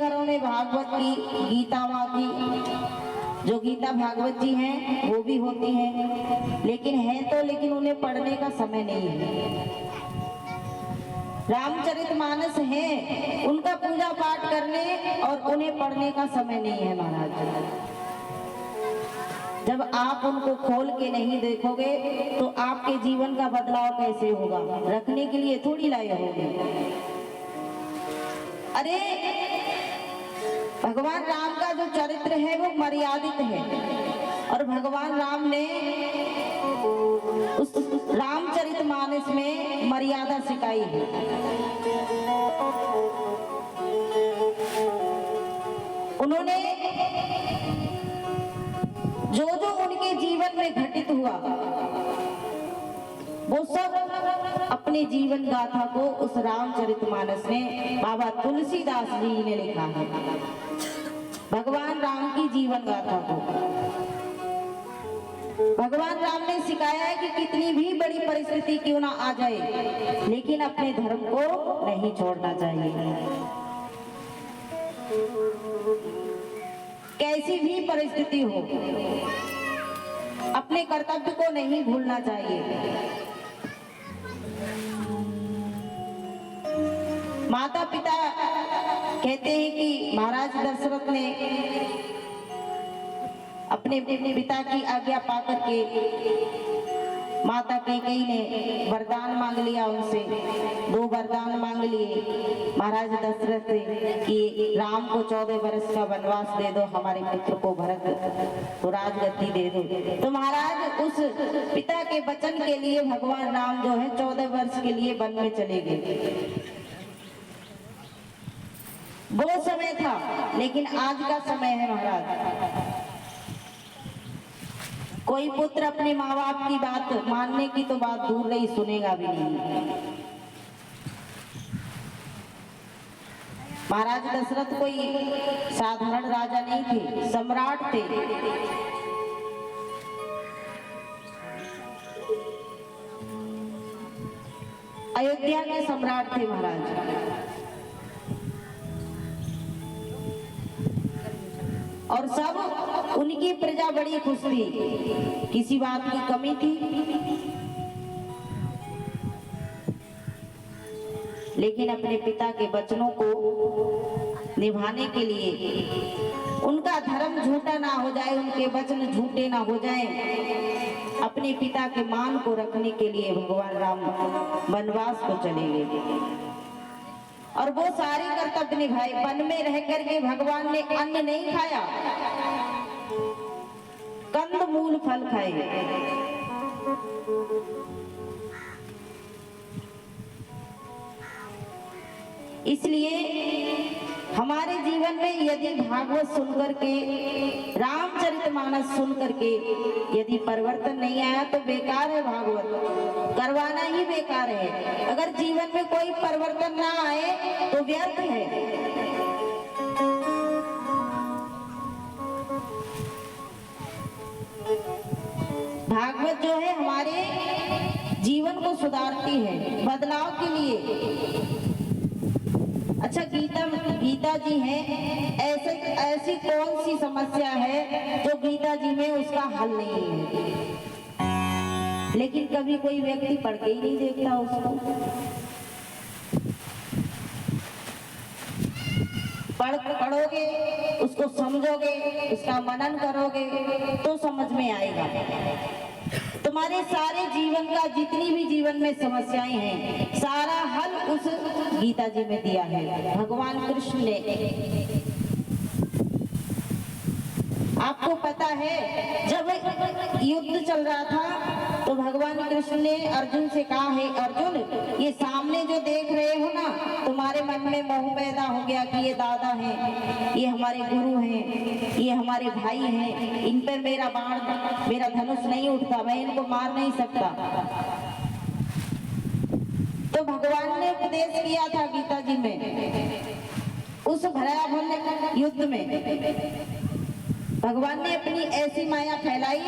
घरों में भागवत की, गीता माँ की, जो गीता भागवत जी हैं वो भी होती हैं, लेकिन है तो, लेकिन उन्हें पढ़ने का समय नहीं है। रामचरितमानस है, उनका पूजा पाठ करने और उन्हें पढ़ने का समय नहीं है महाराज। जब आप उनको खोल के नहीं देखोगे तो आपके जीवन का बदलाव कैसे होगा? रखने के लिए थोड़ी लाए होगे। अरे भगवान राम का जो चरित्र है वो मर्यादित है, और भगवान राम ने उस रामचरितमानस में मर्यादा सिखाई है। उन्होंने जो जो उनके जीवन में घटित हुआ वो सब अपने जीवन गाथा को उस रामचरितमानस में बाबा तुलसीदास जी ने लिखा है। भगवान राम की जीवन गाथा को भगवान राम ने सिखाया है कि कितनी भी बड़ी परिस्थिति क्यों ना आ जाए, लेकिन अपने धर्म को नहीं छोड़ना चाहिए। कैसी भी परिस्थिति हो, अपने कर्तव्य को नहीं भूलना चाहिए। माता पिता कहते हैं कि महाराज दशरथ ने अपने पिता की आज्ञा पाकर के माता कैकेयी ने वरदान मांग लिया उनसे, 2 वरदान मांग लिए महाराज दशरथ से कि राम को 14 वर्ष का वनवास दे दो, हमारे पुत्र को भरत को राजगद्दी दे दो। तो महाराज उस पिता के वचन के लिए भगवान राम जो है 14 वर्ष के लिए वन में चले गए। वो समय था, लेकिन आज का समय है महाराज। कोई पुत्र अपने माँ बाप की बात मानने की तो बात दूर रही, सुनेगा भी नहीं। महाराज दशरथ कोई साधारण राजा नहीं थे, सम्राट थे। अयोध्या के सम्राट थे महाराज, और सब उनकी प्रजा बड़ी खुश थी, किसी बात की कमी थी। लेकिन अपने पिता के वचनों को निभाने के लिए, उनका धर्म झूठा ना हो जाए, उनके वचन झूठे ना हो जाए, अपने पिता के मान को रखने के लिए भगवान राम वनवास को चले गए और वो सारे कर्तव्य निभाए। वन में रह करके भगवान ने अन्न नहीं खाया, कंद मूल फल खाए। इसलिए हमारे जीवन में यदि भागवत सुनकर के, रामचरितमानस सुनकर के यदि परिवर्तन नहीं आया तो बेकार है, भागवत करवाना ही बेकार है। अगर जीवन में कोई परिवर्तन ना आए तो व्यर्थ है। भागवत जो है हमारे जीवन को सुधारती है, बदलाव के लिए। अच्छा, गीता जी है, ऐसी कौन सी समस्या है जो गीता जी में उसका हल नहीं है? लेकिन कभी कोई व्यक्ति पढ़ के ही नहीं देखता उसको। पढ़ोगे, उसको समझोगे, उसका मनन करोगे तो समझ में आएगा। तुम्हारे सारे जीवन का, जितनी भी जीवन में समस्याएं हैं, सारा हल उस गीता जी में दिया है भगवान कृष्ण ने। आपको पता है जब युद्ध चल रहा था तो भगवान कृष्ण ने अर्जुन से कहा, है अर्जुन, ये सामने जो देख रहे हो ना, तुम्हारे मन में मोह पैदा हो गया कि ये दादा हैं, ये हमारे गुरु हैं, ये हमारे भाई हैं, इन पर मेरा बाण, मेरा धनुष नहीं उठता, मैं इनको मार नहीं सकता। तो भगवान ने उपदेश किया था गीता जी में, उस भयावह युद्ध में भगवान ने अपनी ऐसी माया फैलाई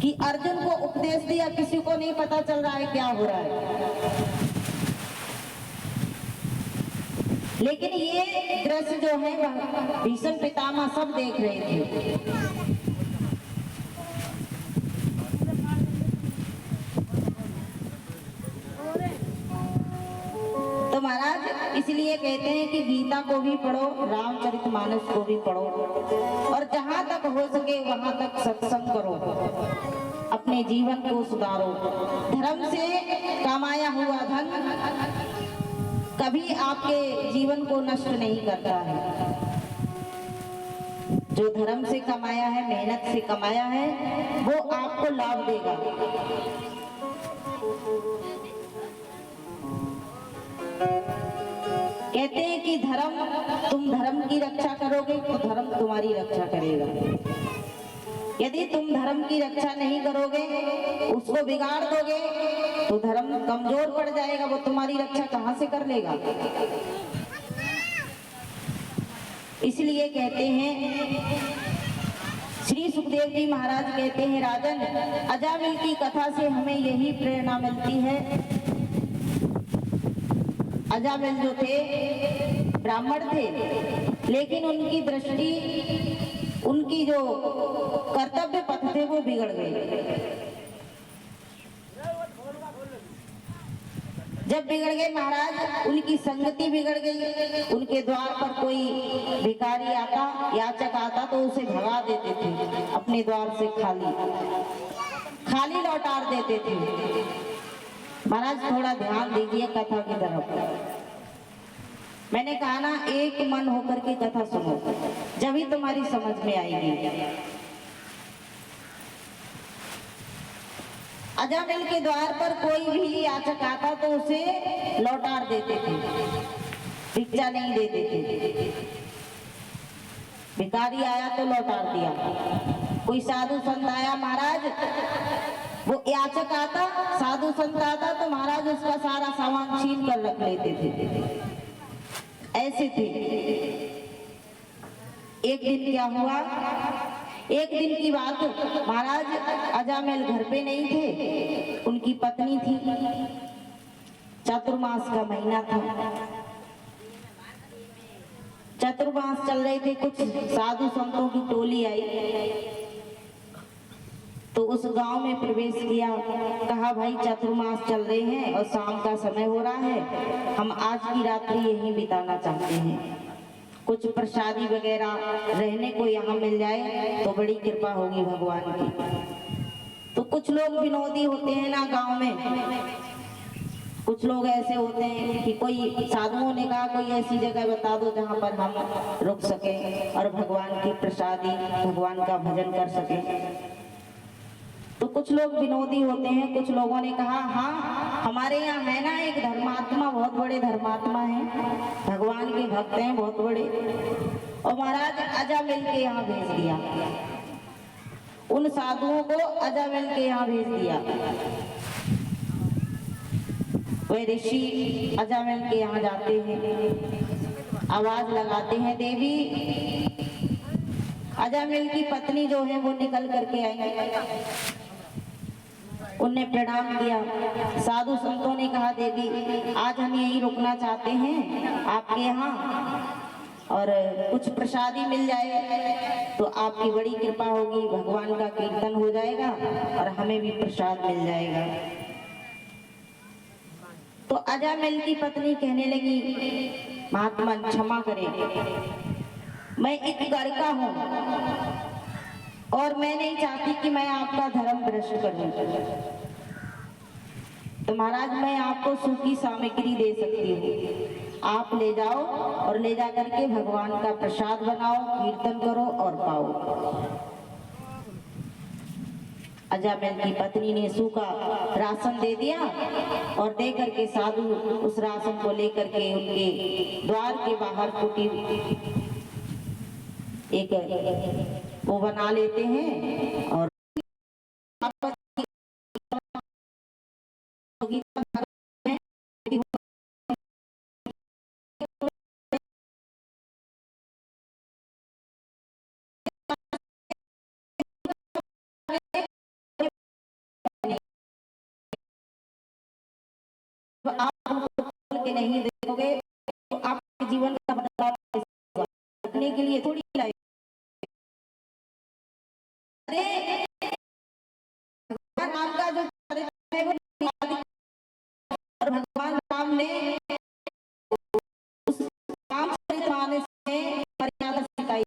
कि अर्जुन को उपदेश दिया, किसी को नहीं पता चल रहा है क्या हो रहा है। लेकिन ये दृश्य जो है वह भीष्म पितामह सब देख रहे थे। तो महाराज इसलिए कहते हैं कि गीता को भी पढ़ो, रामचरितमानस को भी पढ़ो, और जहां तक हो सके वहां तक सत्संग करो, अपने जीवन को सुधारो। धर्म से कमाया हुआ धन कभी आपके जीवन को नष्ट नहीं करता है। जो धर्म से कमाया है, मेहनत से कमाया है, वो आपको लाभ देगा। कहते हैं कि तुम धर्म की रक्षा करोगे तो धर्म तुम्हारी रक्षा करेगा। यदि तुम धर्म की रक्षा नहीं करोगे, उसको बिगाड़ दोगे, तो धर्म कमजोर पड़ जाएगा, वो तुम्हारी रक्षा कहां से कर लेगा। इसलिए कहते हैं, श्री सुखदेव जी महाराज कहते हैं, राजन, अजामिल की कथा से हमें यही प्रेरणा मिलती है। अजामिल जो थे ब्राह्मण थे, लेकिन उनकी दृष्टि, उनकी जो कर्तव्य पथ थे वो बिगड़ गए। जब बिगड़ गए महाराज, उनकी संगति बिगड़ गई। उनके द्वार पर कोई भिखारी आता, याचक आता तो उसे भगा देते थे, अपने द्वार से खाली लौटा देते थे। महाराज थोड़ा ध्यान दीजिए कथा की तरफ। मैंने कहा ना, एक मन होकर के कथा सुनो, जब ही तुम्हारी समझ में आएगी। अजामिल के द्वार पर कोई भी याचक आता तो उसे लौटा देते थे, भिक्षा नहीं देते थे। भिखारी आया तो लौटा दिया। कोई साधु संत आया महाराज, वो याचक आता, साधु संत आता तो महाराज उसका सारा सामान छीन कर रख लेते थे। ऐसे थे। एक दिन क्या हुआ, एक दिन की बात, महाराज अजामिल घर पे नहीं थे, उनकी पत्नी थी। चातुर्मास का महीना था, चातुर्मास चल रहे थे। कुछ साधु संतों की टोली आई तो उस गांव में प्रवेश किया। कहा, भाई चातुर्मास चल रहे हैं और शाम का समय हो रहा है, हम आज की रात्रि यहीं बिताना चाहते हैं। कुछ प्रसादी वगैरह रहने को यहाँ मिल जाए तो बड़ी कृपा होगी भगवान की। तो कुछ लोग विनोदी होते हैं ना गांव में, कुछ लोग ऐसे होते हैं कि कोई साधुओं ने कहा कोई ऐसी जगह बता दो जहाँ पर हम रुक सके और भगवान की प्रसादी, भगवान का भजन कर सके। तो कुछ लोग विनोदी होते हैं। कुछ लोगों ने कहा, हाँ हमारे यहाँ है ना एक धर्मात्मा, बहुत बड़े धर्मात्मा हैं, भगवान के भक्त हैं बहुत बड़े, और महाराज अजामिल के यहाँ भेज दिया। उन साधुओं को अजामिल के यहाँ भेज दिया। वे ऋषि अजामिल के यहाँ जाते हैं, आवाज लगाते हैं, देवी। अजामिल की पत्नी जो है वो निकल करके आई, उनने प्रणाम किया। साधु संतों ने कहा, देवी आज हम यहीं रुकना चाहते हैं आपके यहाँ, और कुछ प्रसादी मिल जाए तो आपकी बड़ी कृपा होगी, भगवान का कीर्तन हो जाएगा और हमें भी प्रसाद मिल जाएगा। तो अजामिल की पत्नी कहने लगी, महात्मा क्षमा करें, मैं एक गरका हूँ और मैं नहीं चाहती कि मैं आपका धर्म भ्रष्ट करूं। तो महाराज मैं आपको सूखी सामग्री दे सकती हूँ, आप ले जाओ और ले जा करके भगवान का प्रसाद बनाओ, कीर्तन करो और पाओ। अजामिल की पत्नी ने सूखा राशन दे दिया और दे करके साधु उस राशन को लेकर के उनके द्वार के बाहर कुटी एक वो बना लेते हैं और आप उनको खोल के नहीं देखोगे तो आप जीवन का बदलाव करने के लिए थोड़ी लाए। अरे भगवान राम का जो चरित्र है वो निरादि- और भगवान राम ने उस रामचरित मानस में मर्यादा सिखाई।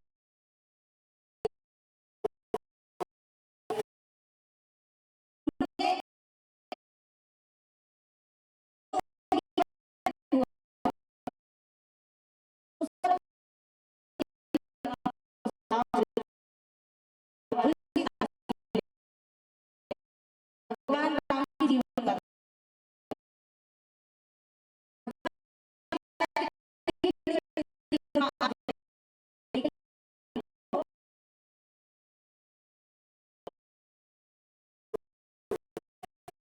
भगवान राम की जीवन का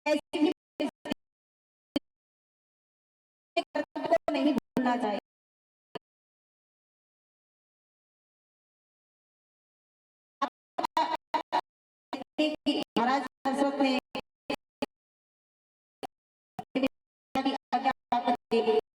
ऐसी भी कर्तव्य को नहीं भूलना चाहिए। कि महाराज दशरथ ने आज्ञा पाकर के